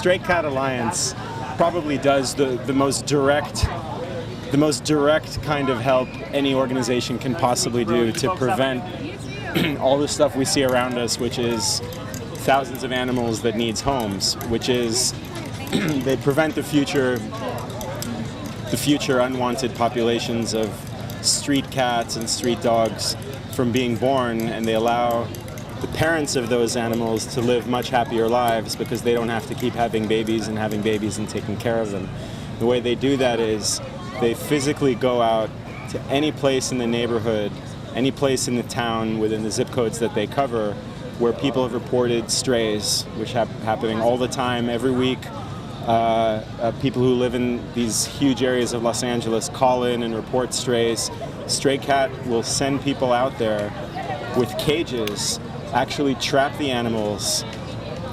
Stray Cat Alliance probably does the most direct kind of help any organization can possibly do to prevent all the stuff we see around us, which is thousands of animals that needs homes, which is they prevent the future unwanted populations of street cats and street dogs from being born, and they allow the parents of those animals to live much happier lives because they don't have to keep having babies and taking care of them. The way they do that is they physically go out to any place in the neighborhood, any place in the town within the zip codes that they cover where people have reported strays, which happening all the time, every week. People who live in these huge areas of Los Angeles call in and report strays. Stray Cat will send people out there with cages, actually trap the animals,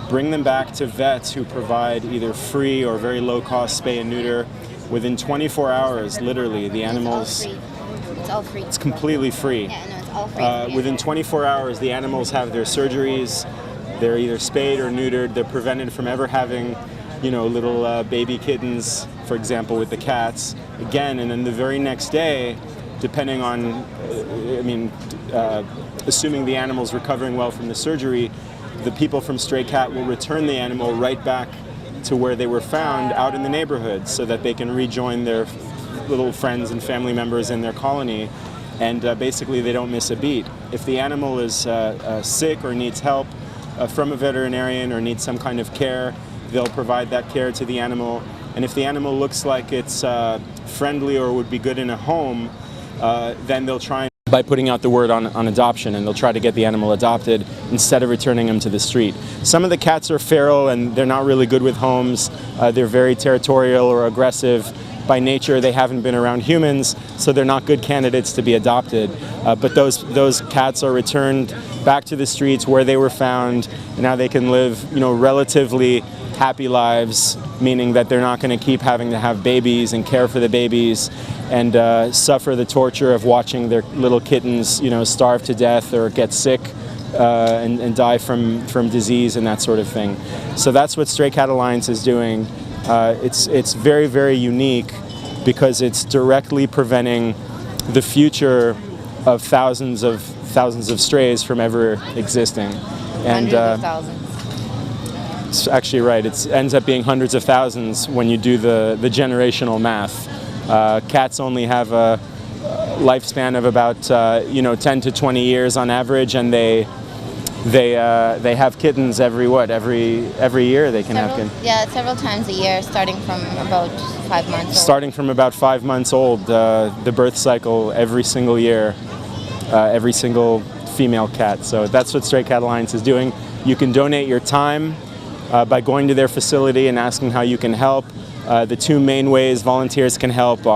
bring them back to vets who provide either free or very low-cost spay and neuter. Within 24 hours, literally, the animals... It's all free. It's completely free. Yeah, no, it's all free. Within 24 hours, the animals have their surgeries. They're either spayed or neutered. They're prevented from ever having, little baby kittens, for example, with the cats. Again, and then the very next day, depending on, assuming the animal's recovering well from the surgery, the people from Stray Cat will return the animal right back to where they were found out in the neighborhood so that they can rejoin their little friends and family members in their colony, and basically they don't miss a beat. If the animal is sick or needs help from a veterinarian or needs some kind of care, they'll provide that care to the animal. And if the animal looks like it's friendly or would be good in a home, then they'll try by putting out the word on adoption, and they'll try to get the animal adopted instead of returning them to the street. Some of the cats are feral and they're not really good with homes. They're very territorial or aggressive. By nature, they haven't been around humans, so they're not good candidates to be adopted. But those cats are returned back to the streets where they were found, and now they can live, relatively happy lives, meaning that they're not going to keep having to have babies and care for the babies and suffer the torture of watching their little kittens, starve to death or get sick and die from disease and that sort of thing. So that's what Stray Cat Alliance is doing. It's very, very unique because it's directly preventing the future of thousands of strays from ever existing. And Hundreds of thousands. it's actually right. It ends up being hundreds of thousands when you do the generational math. Cats only have a lifespan of about 10 to 20 years on average, and they have kittens every year they can have kittens. Yeah, several times a year, starting from about 5 months old. Starting from about 5 months old, the birth cycle every single year, every single female cat. So that's what Stray Cat Alliance is doing. You can donate your time by going to their facility and asking how you can help. The two main ways volunteers can help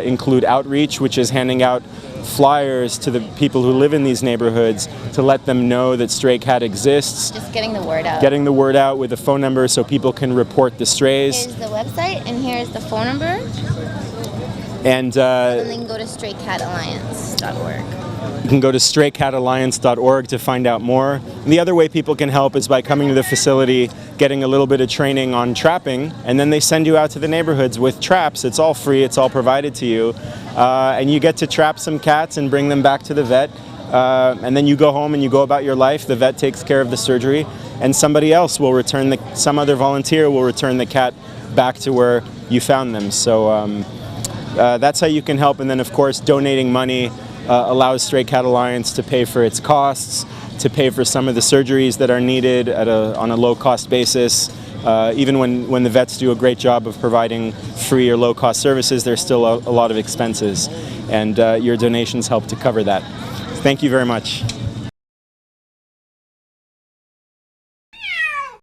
include outreach, which is handing out flyers to the people who live in these neighborhoods to let them know that Stray Cat exists. Just getting the word out. Getting the word out with a phone number so people can report the strays. Here's the website, and here's the phone number. And then they can go to straycatalliance.org. You can go to straycatalliance.org to find out more. And the other way people can help is by coming to the facility, getting a little bit of training on trapping, and then they send you out to the neighborhoods with traps. It's all free, it's all provided to you. And you get to trap some cats and bring them back to the vet. And then you go home and you go about your life. The vet takes care of the surgery, and somebody else will return some other volunteer will return the cat back to where you found them. So that's how you can help. And then, of course, donating money allows Stray Cat Alliance to pay for its costs, to pay for some of the surgeries that are needed on a low-cost basis. Even when the vets do a great job of providing free or low-cost services, there's still a lot of expenses, and your donations help to cover that. Thank you very much.